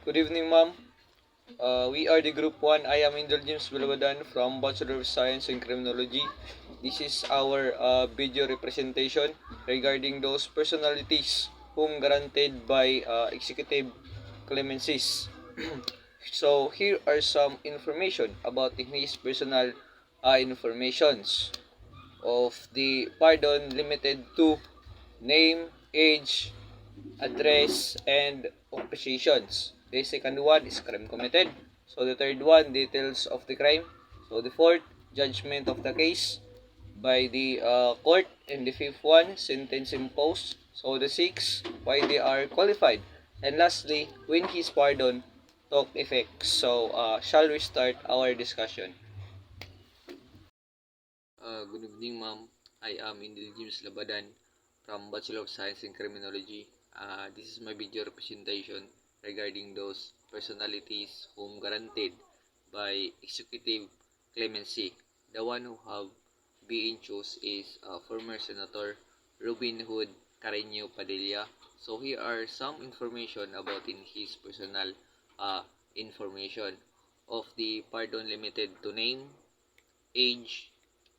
Good evening, ma'am. We are the Group 1. I am Indulgence Bulabadan from Bachelor of Science in Criminology. This is our video representation regarding those personalities whom granted by Executive Clemencies. So, here are some information about his personal informations of the pardon limited to name, age, address, and occupations. The second one is crime committed. So the third one, details of the crime. So the fourth, judgment of the case by the court. And the fifth one, sentence imposed. So the sixth, why they are qualified. And lastly, when his pardon took effect. So shall we start our discussion? Good evening, ma'am. I am Indil James Labadan from Bachelor of Science in Criminology. This is my video representation regarding those personalities whom granted by Executive Clemency. The one who have been chosen is former Senator Robin Hood Carreño Padilla. So here are some information about in his personal information of the pardon limited to name, age,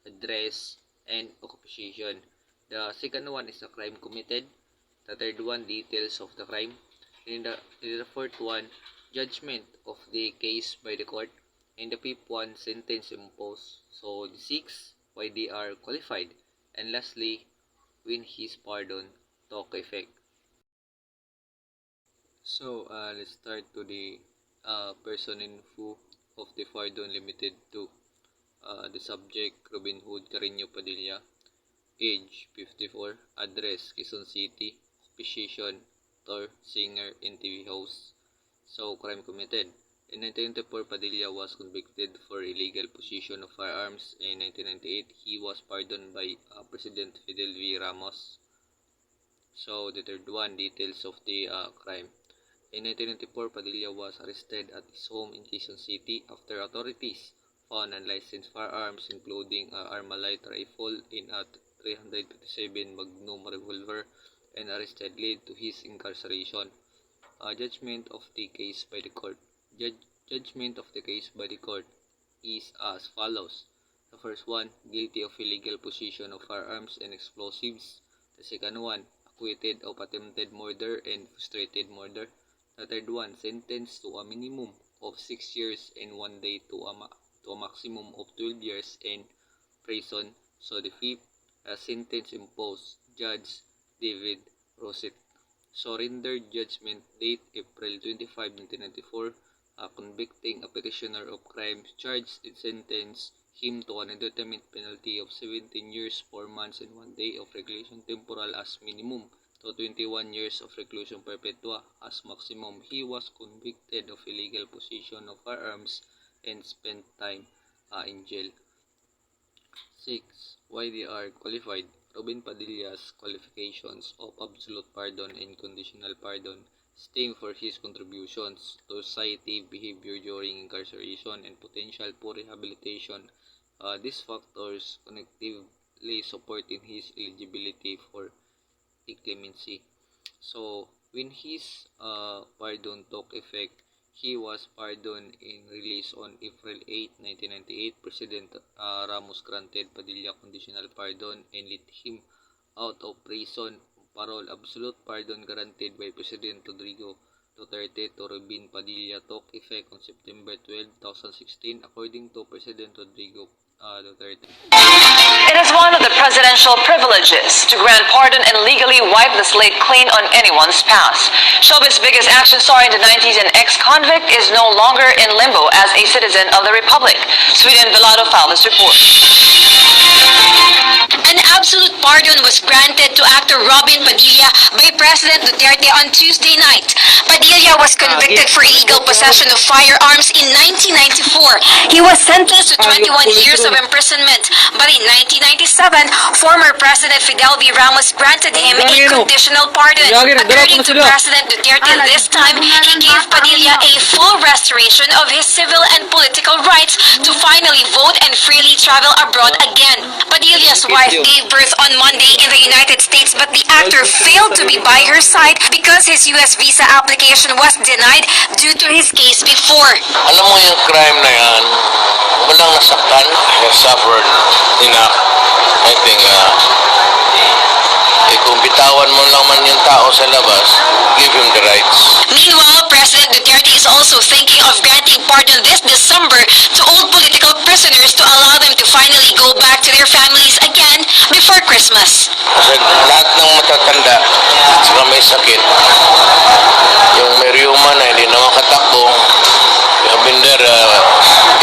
address, and occupation. The second one is the crime committed. The third one, details of the crime. And the fourth one, judgment of the case by the court. And the fifth one, sentence imposed. So the sixth, why they are qualified. And lastly, when his pardon took effect. So let's start to the person info of the pardon limited to. The subject, Robin Hood Carreño Padilla. Age, 54. Address, Quezon City. Occupation, actor, singer, and TV host. So, crime committed. In 1994, Padilla was convicted for illegal possession of firearms. In 1998, he was pardoned by President Fidel V. Ramos. So, the third one, details of the crime. In 1994, Padilla was arrested at his home in Quezon City after authorities found unlicensed firearms including Armalite rifle in a 357 Magnum revolver and arrested led to his incarceration. Judgment of the case by the court. Judgment of the case by the court is as follows. The first one, guilty of illegal possession of firearms and explosives. The second one, acquitted of attempted murder and frustrated murder. The third one, sentenced to a minimum of 6 years and 1 day to a maximum of 12 years in prison. So the fifth, sentence imposed, Judge David Rosset. Surrendered judgment date April 25, 1994, convicting a petitioner of crimes charged and sentenced him to an indeterminate penalty of 17 years, 4 months, and 1 day of reclusion temporal as minimum to 21 years of reclusion perpetua as maximum. He was convicted of illegal possession of firearms and spent time in jail. 6. Why they are qualified. Robin Padilla's qualifications of absolute pardon and conditional pardon stem for his contributions to society, behavior during incarceration, and potential for rehabilitation. These factors connectively supporting his eligibility for clemency. So, when his pardon took effect, he was pardoned and released on April 8, 1998. President Ramos granted Padilla conditional pardon and let him out of prison. Parole, absolute pardon granted by President Rodrigo Duterte to Robin Padilla took effect on September 12, 2016, according to President Rodrigo Duterte. It is one of the presidential privileges to grant pardon and legally wipe the slate clean on anyone's past. Showbiz's biggest action star in the 90s and ex-convict is no longer in limbo as a citizen of the Republic. Sweden Velado filed this report. An absolute pardon was granted to actor Robin Padilla by President Duterte on Tuesday night. Padilla was convicted for illegal possession of firearms in 1994. He was sentenced to 21 years of of imprisonment. But in 1997, former President Fidel V. Ramos granted him a conditional pardon. According to President Duterte this time, he gave Padilla a full restoration of his civil and political rights to finally vote and freely travel abroad again. Padilla's wife gave birth on Monday in the United States, but the actor failed to be by her side because his U.S. visa application was denied due to his case before. Alam mo yung crime na yan, walang nasaktan. Has suffered enough. I think, kung bitawan mo lang man yung tao sa labas, give him the rights. Meanwhile, President Duterte is also thinking of granting pardon this December to old political prisoners to allow them to finally go back to their families again before Christmas. Kasi lahat ng matatanda, saka may sakit, yung may rheuma na hindi na makatakbo, yung been there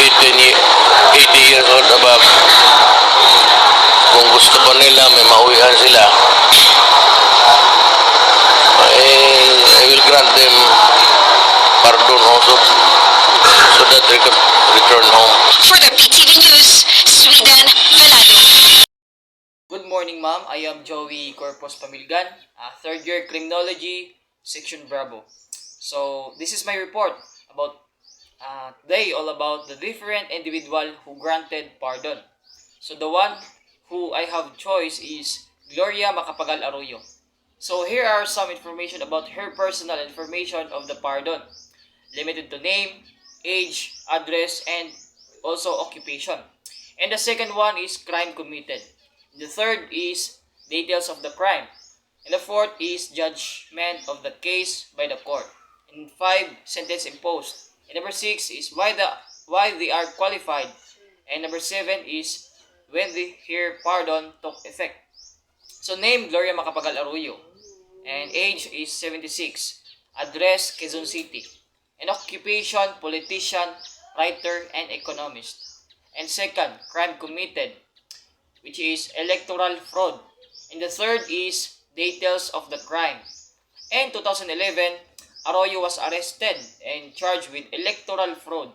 80 years old above, kung gusto pa nila, may mauwihan sila, I will grant them pardon also so that they can return home. For the PTV News, Sweden, Velado. Good morning, ma'am. I am Joey Corpus Pamilgan, third year criminology, section Bravo. So, this is my report about today, all about the different individual who granted pardon. So, the one who I have choice is Gloria Macapagal Arroyo. So, here are some information about her personal information of the pardon. Limited to name, age, address, and also occupation. And the second one is crime committed. The third is details of the crime. And the fourth is judgment of the case by the court. And 5, sentence imposed. And number 6 is why they are qualified. And number 7 is when the her pardon took effect. So name Gloria Macapagal Arroyo. And age is 76. Address Quezon City. And occupation politician, writer, and economist. And second, crime committed, which is electoral fraud. And the third is details of the crime. In 2011, Arroyo was arrested and charged with electoral fraud,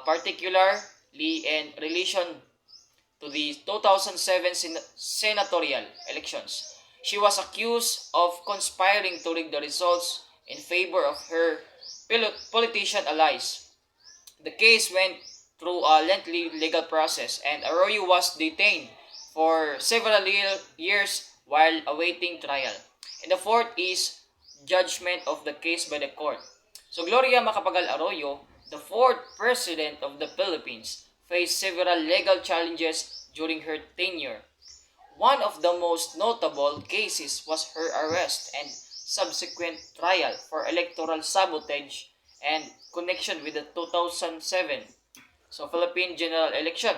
particularly in relation to the 2007 senatorial elections. She was accused of conspiring to rig the results in favor of her politician allies. The case went through a lengthy legal process, and Arroyo was detained for several years while awaiting trial. And the fourth is judgment of the case by the court. So Gloria Macapagal Arroyo, the fourth president of the Philippines, faced several legal challenges during her tenure. One of the most notable cases was her arrest and subsequent trial for electoral sabotage and connection with the 2007 Philippine general election.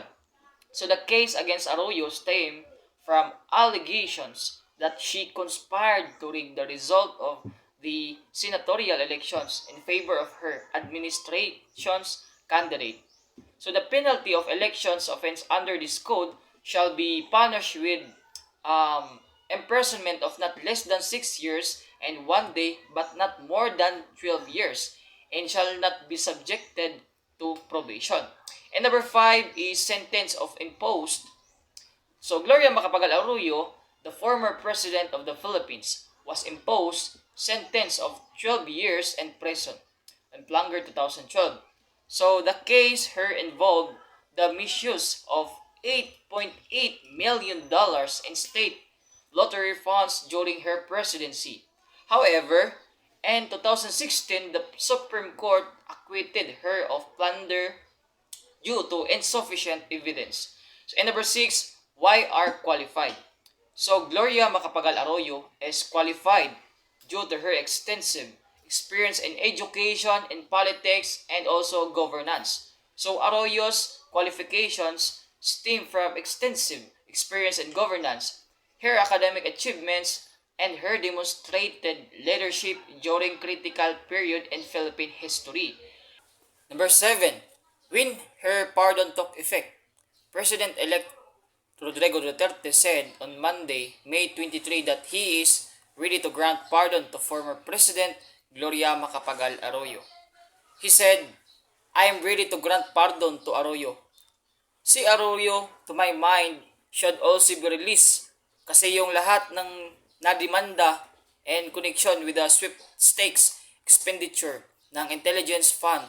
So the case against Arroyo stemmed from allegations that she conspired to rig the result of the senatorial elections in favor of her administration's candidate. So the penalty of elections offense under this code shall be punished with imprisonment of not less than 6 years and 1 day, but not more than 12 years, and shall not be subjected to probation. And number 5 is sentence of imposed. So Gloria Macapagal Arroyo, the former president of the Philippines, was imposed sentence of 12 years in prison in Plunger 2012. So the case her involved the misuse of $8.8 million in state lottery funds during her presidency. However, in 2016, the Supreme Court acquitted her of plunder due to insufficient evidence. So, and number 6, why are qualified? So, Gloria Macapagal Arroyo is qualified due to her extensive experience in education, in politics, and also governance. So, Arroyo's qualifications stem from extensive experience in governance, her academic achievements, and her demonstrated leadership during critical period in Philippine history. Number 7, when her pardon took effect, President-elect Rodrigo Duterte said on Monday, May 23, that he is ready to grant pardon to former President Gloria Macapagal Arroyo. He said, "I am ready to grant pardon to Arroyo. Si Arroyo, to my mind, should also be released kasi yung lahat ng nadimanda and connection with the sweepstakes expenditure ng intelligence fund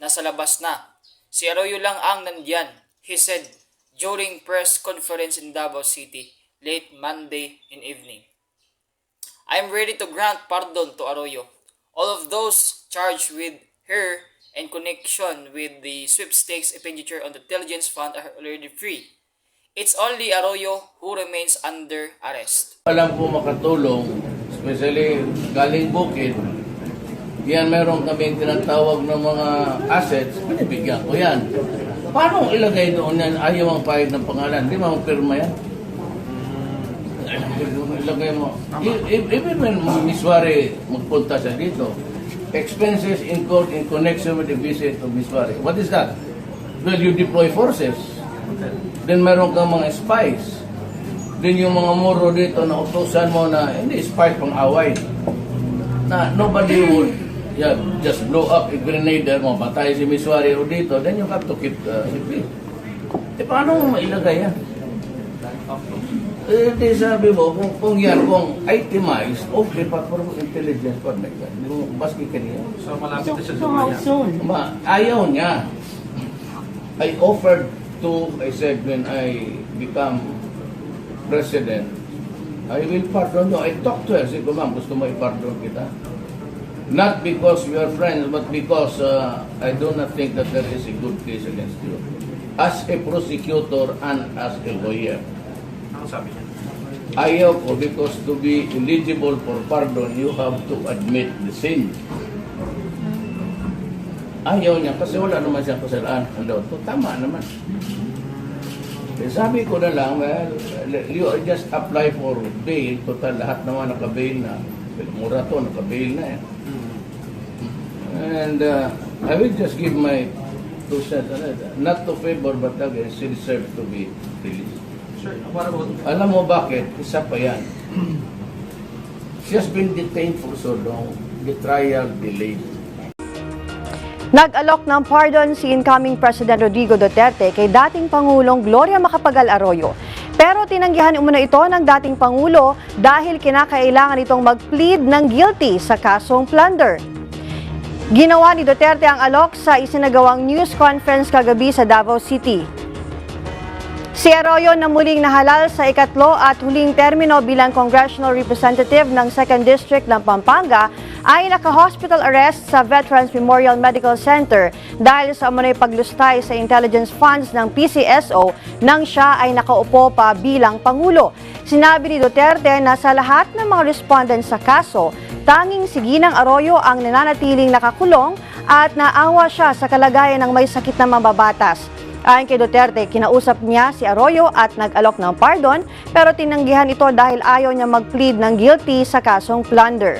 nasa labas na. Si Arroyo lang ang nandyan, he said during press conference in Davao City late Monday in evening. I am ready to grant pardon to Arroyo. All of those charged with her in connection with the sweepstakes expenditure on the intelligence fund are already free. It's only Arroyo who remains under arrest. Alam po makatulong, especially galing bukid, yan meron kaming tinatawag ng mga assets, pinibigyan ko yan. Paano ilagay doon yan? Ayaw ang pahig ng pangalan. Di ba pirma yan? Ilagay mo. Even when Miswari magpunta siya dito, expenses incurred in connection with the visit of Miswari. What is that? Well, you deploy forces. Then meron kang mga spies. Then yung mga muro dito na utusan mo na hindi spies pang away. Na nobody would just blow up a grenade mo, patay si Miswari o dito, then you have to keep it. Paano mo mailagay yan? Di sabi mo, kung yan, kung itemized, okay pa for intelligence pa like that. Hindi mo baski kanina. So malapit na siya sa Ayaw niya. I offered I said when I become president, I will pardon you. I talked to her. Sabi ko, ma'am, gusto mo i-pardon kita? Not because we are friends, but because I do not think that there is a good case against you. As a prosecutor and as a lawyer. Ano sabi niya? Ayaw ko because to be eligible for pardon, you have to admit the sin. Ayaw niya kasi wala naman siyang kasalanan. Tama naman. Sabi ko na lang, well, you just apply for bail. Total, lahat naman naka-bail na. Mura to, naka-bail na yan. And I will just give my 2 cents. Not to favor, but again, she deserves to be released. Sure. What about... Alam mo bakit? Isa pa yan. She has been detained for so long. The trial delayed. Nag-alok ng pardon si incoming President Rodrigo Duterte kay dating Pangulong Gloria Macapagal Arroyo. Pero tinanggihan umano ito ng dating Pangulo dahil kinakailangan itong mag-plead ng guilty sa kasong plunder. Ginawa ni Duterte ang alok sa isinagawang news conference kagabi sa Davao City. Si Arroyo na muling nahalal sa ikatlo at huling termino bilang congressional representative ng 2nd District ng Pampanga ay naka-hospital arrest sa Veterans Memorial Medical Center dahil sa umano'y paglustay sa intelligence funds ng PCSO nang siya ay nakaupo pa bilang Pangulo. Sinabi ni Duterte na sa lahat ng mga respondent sa kaso, tanging si Ginang Arroyo ang nananatiling nakakulong at naawa siya sa kalagayan ng may sakit na mababatas. Ayon kay Duterte, kinausap niya si Arroyo at nag-alok ng pardon pero tinanggihan ito dahil ayaw niya mag-plead ng guilty sa kasong plunder.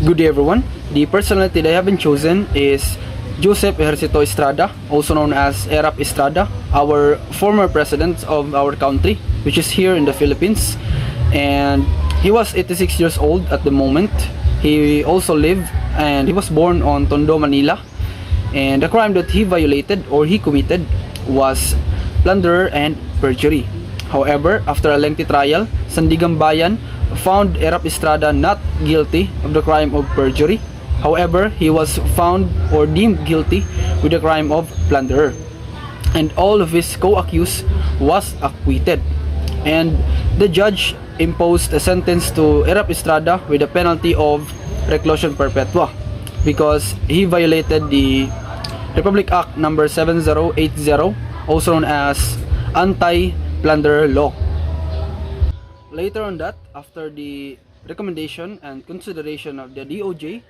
Good day everyone. The personality that I have been chosen is Joseph Ejercito Estrada, also known as Erap Estrada, our former president of our country, which is here in the Philippines. And he was 86 years old at the moment. He also lived and he was born on Tondo, Manila. And the crime that he violated or he committed was plunder and perjury. However, after a lengthy trial, Sandigang Bayan found Erap Estrada not guilty of the crime of perjury. However, he was found or deemed guilty with the crime of plunderer. And all of his co-accused was acquitted. And the judge imposed a sentence to Erap Estrada with a penalty of reclusion perpetua because he violated the Republic Act number 7080, also known as Anti-Plunderer Law. Later on that, after the recommendation and consideration of the DOJ,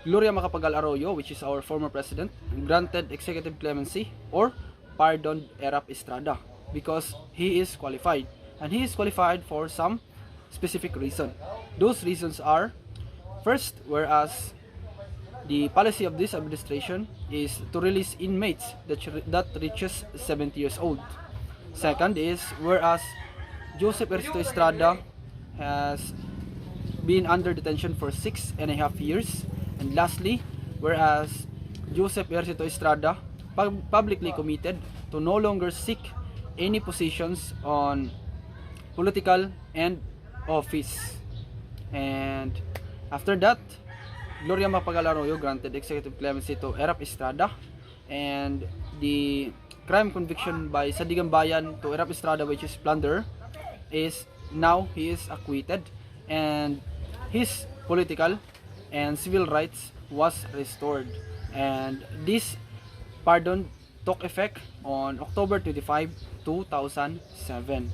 Gloria Macapagal Arroyo, which is our former president, granted executive clemency or pardoned Erap Estrada because he is qualified. And he is qualified for some specific reason. Those reasons are, first, whereas the policy of this administration is to release inmates that reaches 70 years old. Second is, whereas Joseph Ejercito Estrada has been under detention for 6.5 years. And lastly, whereas Joseph Ejercito Estrada publicly committed to no longer seek any positions on political and office. And after that, Gloria Macapagal Arroyo granted executive clemency to Erap Estrada, and the crime conviction by Sadigang Bayan to Erap Estrada, which is plunder, is now he is acquitted, and his political and civil rights was restored. And this pardon took effect on October 25, 2007.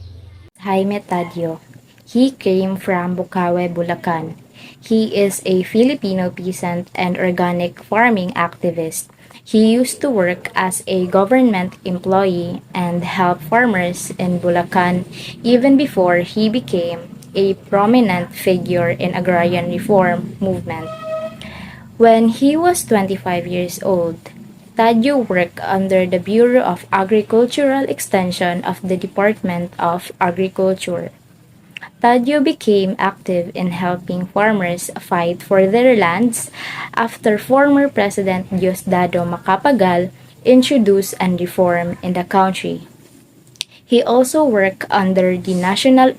Jaime Tadio. He came from Bukawe, Bulacan. He is a Filipino peasant and organic farming activist. He used to work as a government employee and help farmers in Bulacan even before he became a prominent figure in agrarian reform movement. When he was 25 years old, Tadio worked under the Bureau of Agricultural Extension of the Department of Agriculture. Tadio became active in helping farmers fight for their lands after former President Diosdado Macapagal introduced and reform in the country. He also worked under the National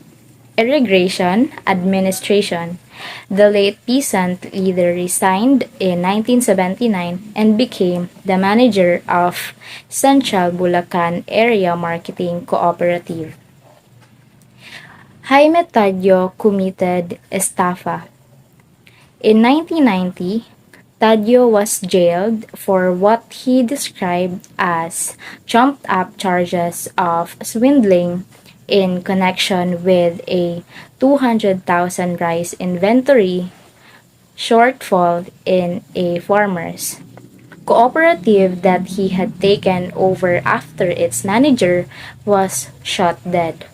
Irrigation Administration. The late peasant leader resigned in 1979 and became the manager of Central Bulacan Area Marketing Cooperative. Jaime Tadio committed estafa. In 1990, Tadio was jailed for what he described as trumped-up charges of swindling in connection with a 200,000 rice inventory shortfall in a farmer's cooperative that he had taken over after its manager was shot dead.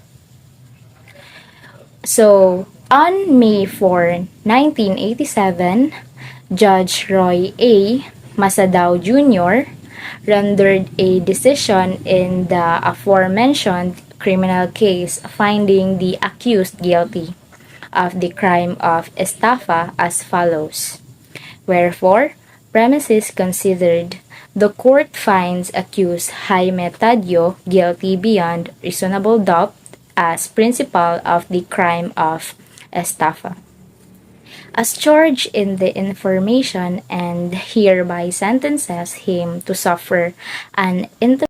So, on May 4, 1987, Judge Roy A. Masadao Jr. rendered a decision in the aforementioned criminal case finding the accused guilty of the crime of estafa as follows. Wherefore, premises considered, the court finds accused Jaime Tadio guilty beyond reasonable doubt as principal of the crime of estafa. As charged in the information and hereby sentences him to suffer an intermittent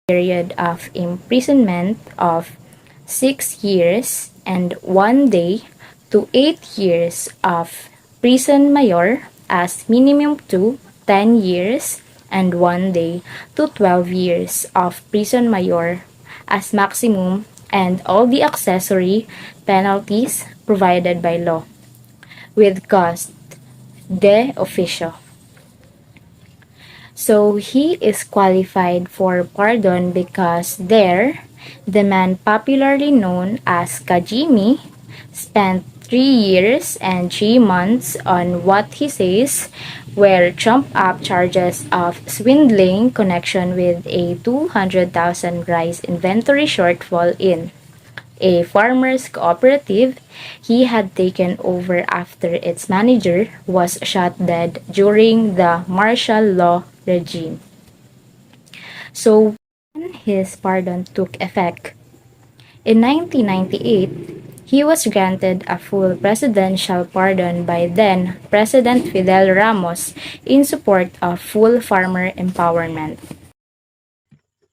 period of imprisonment of 6 years and 1 day to 8 years of prison mayor as minimum to 10 years and 1 day to 12 years of prison mayor as maximum, and all the accessory penalties provided by law, with cost de officio. So he is qualified for pardon because there, the man popularly known as Kajimi spent 3 years and 3 months on what he says were trumped-up charges of swindling connection with a 200,000 rice inventory shortfall in a farmers cooperative he had taken over after its manager was shot dead during the martial law regime. So when his pardon took effect, in 1998, he was granted a full presidential pardon by then President Fidel Ramos in support of full farmer empowerment.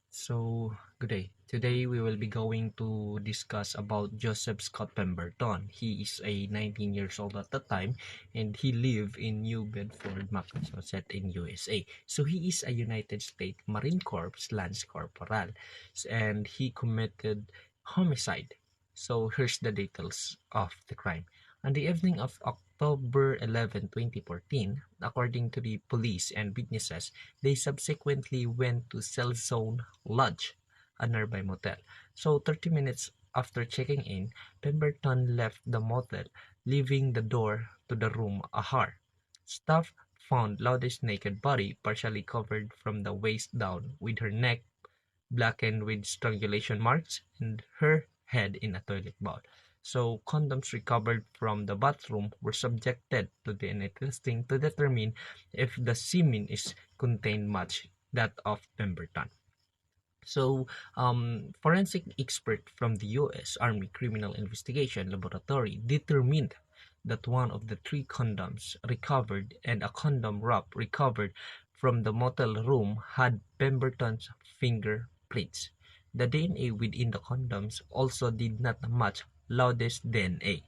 So, good day. Today we will be going to discuss about Joseph Scott Pemberton. He is a 19 years old at the time, and he lived in New Bedford, Massachusetts in USA. So he is a United States Marine Corps Lance Corporal, and he committed homicide. So here's the details of the crime. On the evening of October 11, 2014, according to the police and witnesses, they subsequently went to Cell Zone Lodge, a nearby motel. So 30 minutes after checking in, Pemberton left the motel, leaving the door to the room ajar. Staff found Lourdes' naked body, partially covered from the waist down, with her neck blackened with strangulation marks, and her head in a toilet bowl. So condoms recovered from the bathroom were subjected to DNA testing to determine if the semen is contained match that of Pemberton. So, forensic expert from the U.S. Army Criminal Investigation Laboratory determined that one of the three condoms recovered and a condom wrap recovered from the motel room had Pemberton's fingerprints. The DNA within the condoms also did not match Laude's DNA.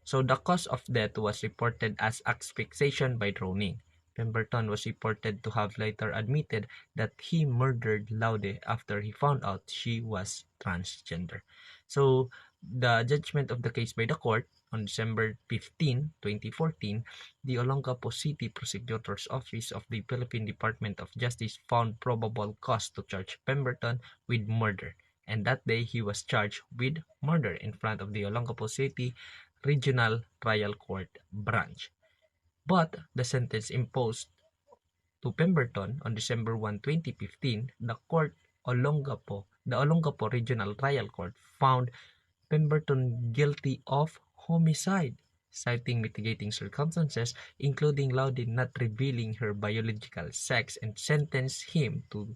So the cause of death was reported as asphyxiation by drowning. Pemberton was reported to have later admitted that he murdered Laude after he found out she was transgender. So, the judgment of the case by the court on December 15, 2014, the Olongapo City Prosecutor's Office of the Philippine Department of Justice found probable cause to charge Pemberton with murder. And that day, he was charged with murder in front of the Olongapo City Regional Trial Court Branch. But the sentence imposed to Pemberton on December 1, 2015, the Olongapo Regional Trial Court found Pemberton guilty of homicide, citing mitigating circumstances, including Laude not revealing her biological sex, and sentenced him to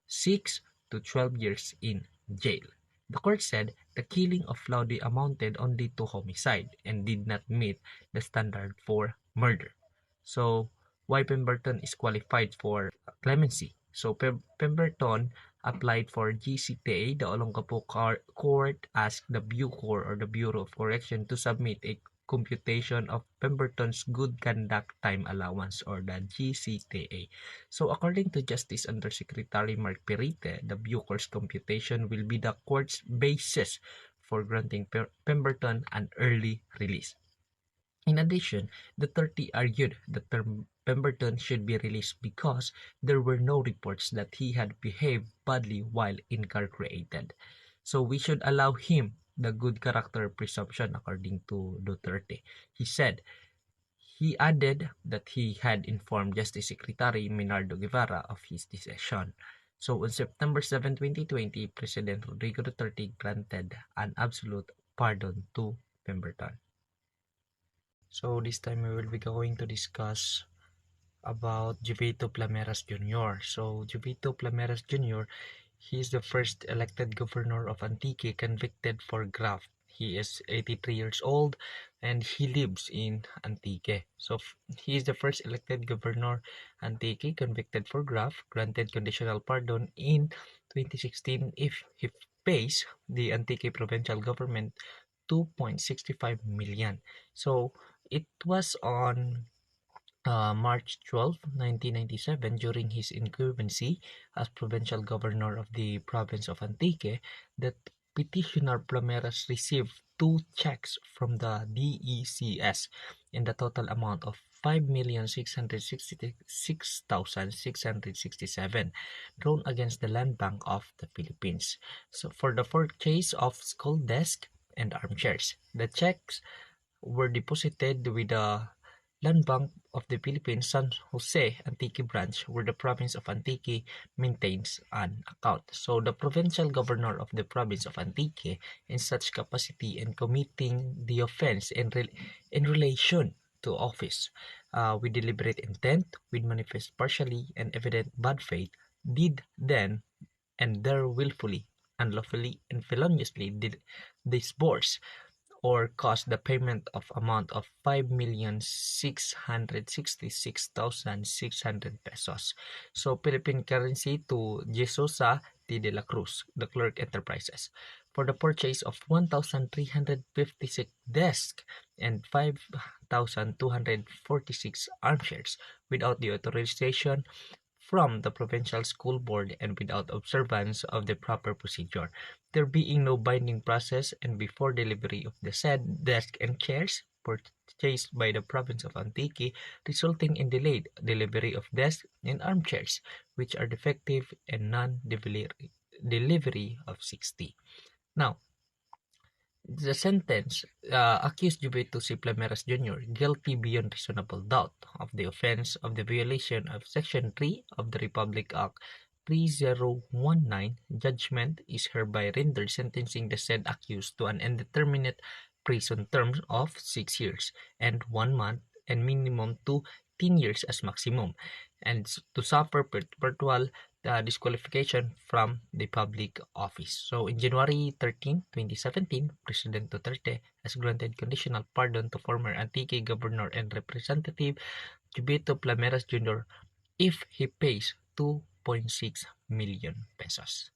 6 to 12 years in jail. The court said the killing of Laude amounted only to homicide and did not meet the standard for murder. So, why Pemberton is qualified for clemency? So, Pemberton applied for GCTA. The Olongapo Court asked the Bucor or the Bureau of Correction to submit a computation of Pemberton's good conduct time allowance or the GCTA. So, according to Justice Undersecretary Mark Perite, the Bucor's computation will be the court's basis for granting Pemberton an early release. In addition, the 30 argued that Pemberton should be released because there were no reports that he had behaved badly while incarcerated. So we should allow him the good character presumption according to Duterte. He added that he had informed Justice Secretary Minardo Guevara of his decision. So on September 7, 2020, President Rodrigo Duterte granted an absolute pardon to Pemberton. So this time we will be going to discuss about Jovito Plameras Jr. So Jovito Plameras Jr., he is the first elected governor of Antique convicted for graft. He is 83 years old and he lives in Antique. So he is the first elected governor Antique convicted for graft, granted conditional pardon in 2016 if he pays the Antique provincial government 2.65 million. So it was on March 12, 1997, during his incumbency as provincial governor of the province of Antique, that petitioner Plameras received two checks from the DECS in the total amount of 5,666,667 drawn against the Land Bank of the Philippines. So for the purchase of school desk and armchairs, the checks were deposited with the Land Bank of the Philippines San Jose Antique branch, where the province of Antique maintains an account. So the provincial governor of the province of Antique, in such capacity and committing the offense in relation to office, with deliberate intent, with manifest partially and evident bad faith, did then and there willfully, unlawfully, and feloniously disburse or caused the payment of amount of 5,666,600 pesos. So Philippine currency to Jesusa T. De La Cruz, the clerk enterprises, for the purchase of 1,356 desks and 5,246 armchairs without the authorization from the provincial school board and without observance of the proper procedure, there being no binding process and before delivery of the said desk and chairs purchased by the province of Antique, resulting in delayed delivery of desks and armchairs, which are defective and non-delivery of 60. Now, the sentence accused Jovito C. Plameras Jr. guilty beyond reasonable doubt of the offense of the violation of Section 3 of the Republic Act 3019. Judgment is hereby rendered sentencing the said accused to an indeterminate prison term of 6 years and 1 month and minimum to 10 years as maximum, and to suffer perpetual disqualification from the public office. So in January 13, 2017, President Duterte has granted conditional pardon to former Antique Governor and Representative Jubito Plameras Jr. if he pays 2.6 million pesos.